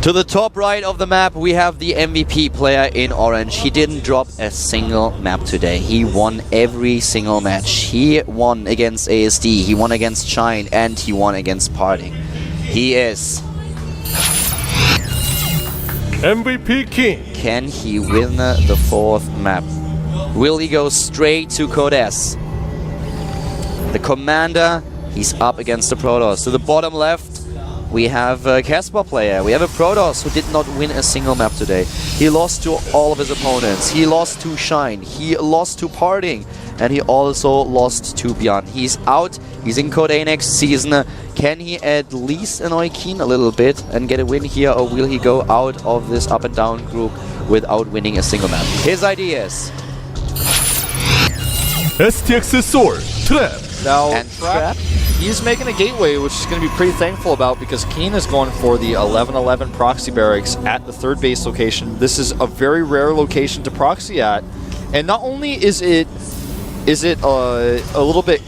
To the top right of the map, we have the MVP player in orange. He didn't drop a single map today. He won every single match. He won against ASD, he won against Shine, and he won against Parting. He is MVP King. Can he win the fourth map? Will he go straight to Code S? The Commander, he's up against the Protoss. To the bottom left, we have a Casper player. We have a Protoss who did not win a single map today. He lost to all of his opponents. He lost to Shine. He lost to Parting. And he also lost to Beyond. He's out. He's in Code A next season. Can he at least annoy Keen a little bit and get a win here, or will he go out of this up and down group without winning a single map? His ideas. STX Sword, Trap. Now, And Trap. He's making a gateway, which is going to be pretty thankful about, because Keen is going for the 11-11 proxy barracks at the third base location. This is a very rare location to proxy at, and not only is it a little bit,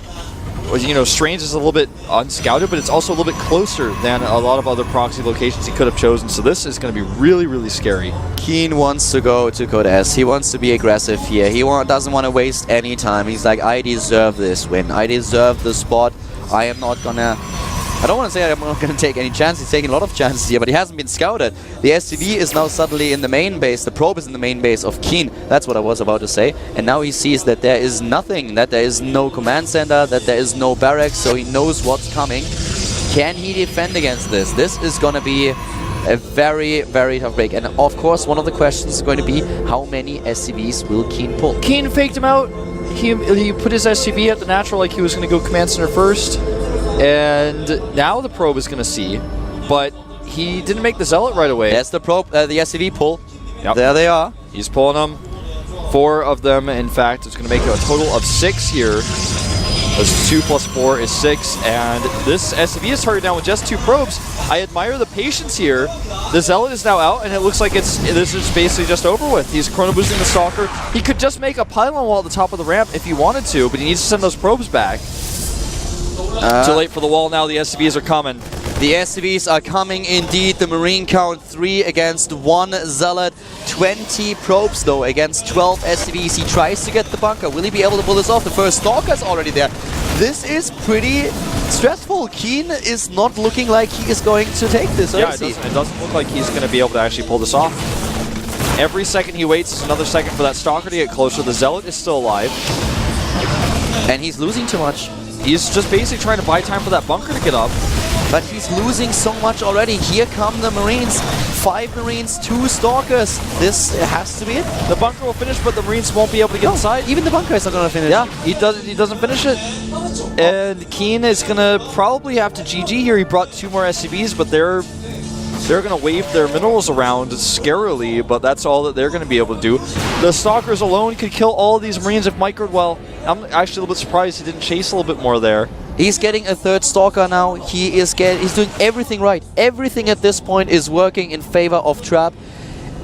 you know, strange, is a little bit unscouted, but it's also a little bit closer than a lot of other proxy locations he could have chosen. So this is going to be really, really scary. Keen wants to go to Code S. He wants to be aggressive here. He doesn't want to waste any time. He's like, I deserve this win. I deserve the spot. I am not gonna... I don't want to say I'm not going to take any chances. He's taking a lot of chances here, but he hasn't been scouted. The SCV is now suddenly in the main base. The probe is in the main base of Keen. That's what I was about to say. And now he sees that there is nothing, that there is no command center, that there is no barracks, so he knows what's coming. Can he defend against this? This is going to be a very, very tough break. And of course, one of the questions is going to be, how many SCVs will Keen pull? Keen faked him out. He put his SCV at the natural like he was going to go command center first. And now the probe is going to see, but he didn't make the Zealot right away. That's the probe, the SCV pull. Yep. There they are. He's pulling them. 4 of them, in fact. It's going to make a total of 6 here. That's 2 plus 4 is 6, and this SCV is targeted down with just 2 probes. I admire the patience here. The Zealot is now out, and it looks like this is basically just over with. He's chrono boosting the Stalker. He could just make a pylon wall at the top of the ramp if he wanted to, but he needs to send those probes back. Too late for the wall now. The SCVs are coming. The SCVs are coming indeed. The Marine count 3 against 1 Zealot. 20 probes though against 12 SCVs. He tries to get the bunker. Will he be able to pull this off? The first Stalker is already there. This is pretty stressful. Keen is not looking like he is going to take this. Yeah, it doesn't look like he's going to be able to actually pull this off. Every second he waits is another second for that Stalker to get closer. The Zealot is still alive. And he's losing too much. He's just basically trying to buy time for that bunker to get up. But he's losing so much already. Here come the Marines. 5 Marines, 2 Stalkers. This has to be it. The bunker will finish, but the Marines won't be able to get inside. Even the bunker is not going to finish. Yeah, he doesn't finish it. And Keen is going to probably have to GG here. He brought 2 more SCVs, but they're going to wave their minerals around scarily, but that's all that they're going to be able to do. The Stalkers alone could kill all of these Marines if microed well. I'm actually a little bit surprised he didn't chase a little bit more there. He's getting a 3rd Stalker now. He's doing everything right. Everything at this point is working in favor of Trap.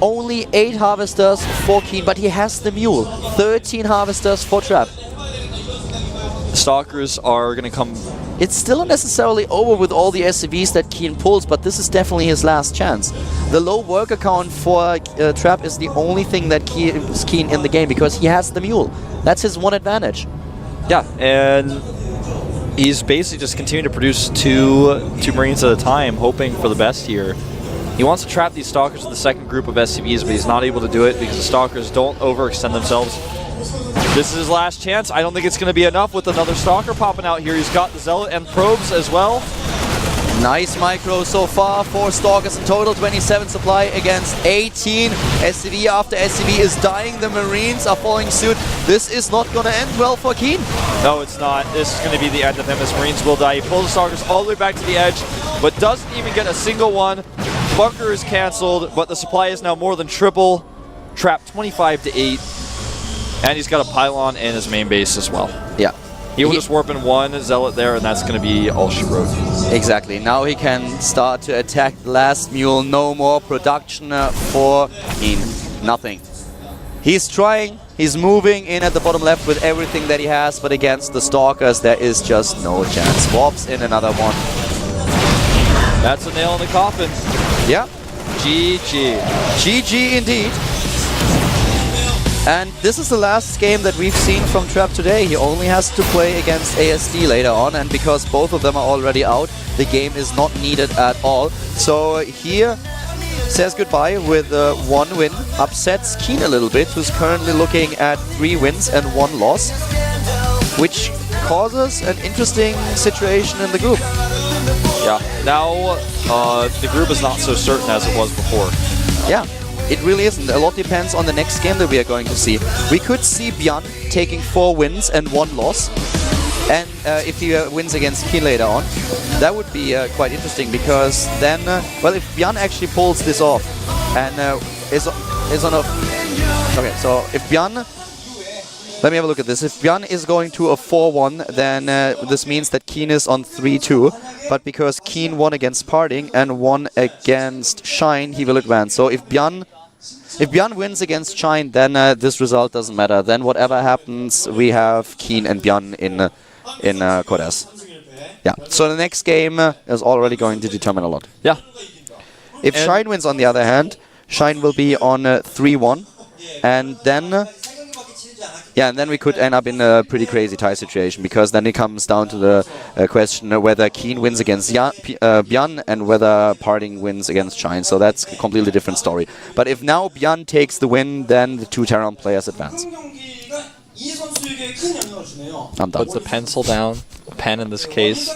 Only 8 Harvesters for Keen, but he has the Mule. 13 Harvesters for Trap. The Stalkers are going to come... It's still not necessarily over with all the SCVs that Keen pulls, but this is definitely his last chance. The low worker count for Trap is the only thing that keeps Keen in the game, because he has the Mule. That's his one advantage. Yeah, and he's basically just continuing to produce two Marines at a time, hoping for the best here. He wants to trap these Stalkers with the second group of SCVs, but he's not able to do it because the Stalkers don't overextend themselves. This is his last chance. I don't think it's going to be enough with another Stalker popping out here. He's got the Zealot and probes as well. Nice micro so far. 4 Stalkers in total, 27 supply against 18. SCV after SCV is dying. The Marines are following suit. This is not going to end well for Keen. No, it's not. This is going to be the end of him. His Marines will die. He pulls the Stalkers all the way back to the edge, but doesn't even get a single one. Bunker is cancelled, but the supply is now more than triple. Trapped 25 to 8. And he's got a pylon in his main base as well. Yeah. He will just warp in 1 Zealot there, and that's going to be all she wrote. Exactly. Now he can start to attack the last Mule. No more production for Keen. Nothing. He's trying. He's moving in at the bottom left with everything that he has, but against the Stalkers, there is just no chance. Warps in another one. That's a nail in the coffin. Yeah. GG. GG indeed. And this is the last game that we've seen from Trap today. He only has to play against ASD later on, and because both of them are already out, the game is not needed at all. So here says goodbye with 1 win, upsets Keen a little bit, who's currently looking at 3 wins and 1 loss, which causes an interesting situation in the group. Yeah, now the group is not so certain as it was before. Yeah. It really isn't. A lot depends on the next game that we are going to see. We could see Björn taking 4 wins and 1 loss. And if he wins against Keen later on, that would be quite interesting, because then, well, if Björn actually pulls this off and is on a... Okay, so if Björn... Let me have a look at this. If Björn is going to a 4-1, then this means that Keen is on 3-2. But because Keen won against Parting and won against Shine, he will advance. So if Björn wins against Shine, then this result doesn't matter. Then whatever happens, we have Keen and Björn in Code S. Yeah. So the next game is already going to determine a lot. Yeah. If Shine wins, on the other hand, Shine will be on 3-1, and then... Yeah, and then we could end up in a pretty crazy tie situation, because then it comes down to the question whether Keen wins against Björn and whether Parting wins against Shine. So that's a completely different story. But if now Björn takes the win, then the 2 Terran players advance. I'm done. Puts the pencil down, a pen in this case.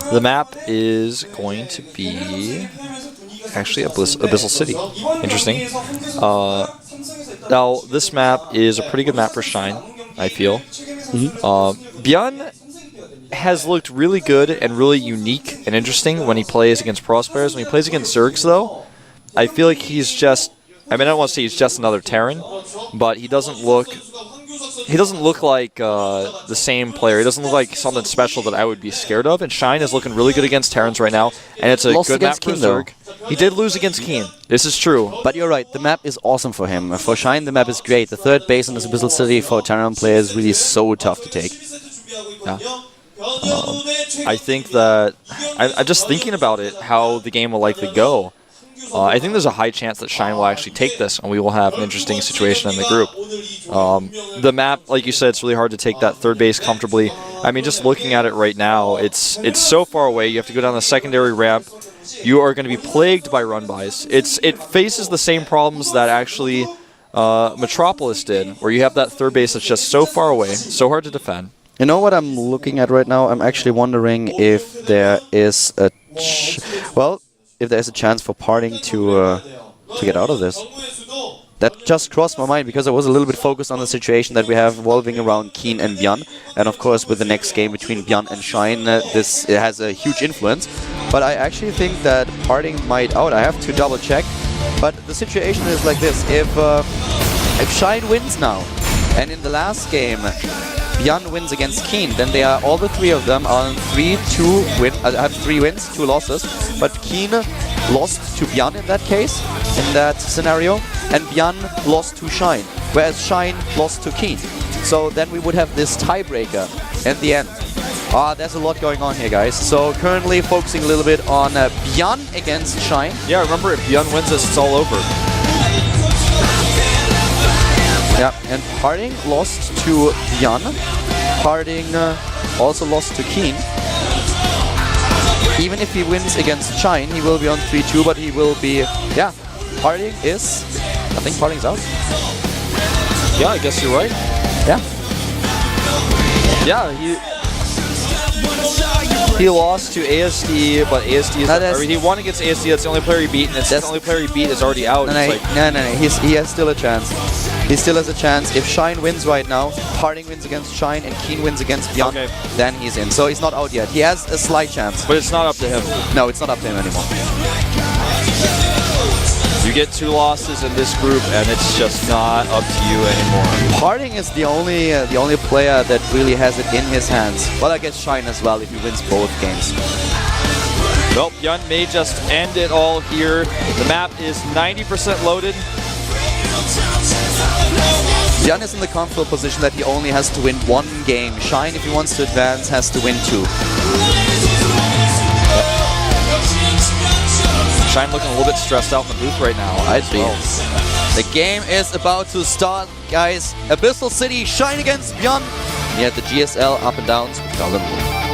The map is going to be actually Abyssal City. Interesting. Now, this map is a pretty good map for Shine, I feel. Björn has looked really good and really unique and interesting when he plays against Pros players. When he plays against Zergs, though, I feel like he's just... I mean, I don't want to say he's just another Terran, but he doesn't look... He doesn't look like the same player. He doesn't look like something special that I would be scared of. And Shine is looking really good against Terrans right now. And it's a good map for Zerg. He did lose against Keen. This is true. But you're right. The map is awesome for him. For Shine, the map is great. The 3rd base in this Abyssal City for Terran players is really so tough to take. Yeah. I think that... I'm just thinking about it, how the game will likely go. I think there's a high chance that Shine will actually take this, and we will have an interesting situation in the group. The map, like you said, it's really hard to take that 3rd base comfortably. I mean, just looking at it right now, it's so far away. You have to go down the secondary ramp. You are going to be plagued by run-bys. It faces the same problems that actually Metropolis did, where you have that 3rd base that's just so far away, so hard to defend. You know what I'm looking at right now? I'm actually wondering if there is a... if there's a chance for Parting to get out of this. That just crossed my mind, because I was a little bit focused on the situation that we have revolving around Keen and Björn. And of course, with the next game between Björn and Shine, this has a huge influence. But I actually think that Parting might out. I have to double check. But the situation is like this. If Shine wins now, and in the last game Björn wins against Keen, then they are, all the 3 of them are on 3-2 win. Have 3 wins, 2 losses. But Keen lost to Björn in that case, in that scenario, and Björn lost to Shine, whereas Shine lost to Keen. So then we would have this tiebreaker at the end. There's a lot going on here, guys. So currently focusing a little bit on Björn against Shine. Yeah, remember, if Björn wins this, it's all over. Yeah, and Parting lost to Björn. Parting also lost to Keen. Even if he wins against Shine, he will be on 3-2, but he will be... Yeah, Parting is... I think Parting's out. Yeah, I guess you're right. Yeah. Yeah, he lost to ASD, but ASD is... I mean, he won against ASD, that's the only player he beat, and the only player he beat is already out. No, he has still a chance. He still has a chance. If Shine wins right now, Parting wins against Shine, and Keen wins against Björn, then he's in. So he's not out yet. He has a slight chance. But it's not up to him. No, it's not up to him anymore. You get 2 losses in this group, and it's just not up to you anymore. Parting is the only player that really has it in his hands. Well, I guess Shine as well if he wins both games. Well, Björn may just end it all here. The map is 90% loaded. Björn is in the comfortable position that he only has to win 1 game. Shine, if he wants to advance, has to win 2. Shine looking a little bit stressed out in the booth right now. I'd be. The game is about to start, guys. Abyssal City, Shine against Beyond. We have the GSL Up and Downs with 1000.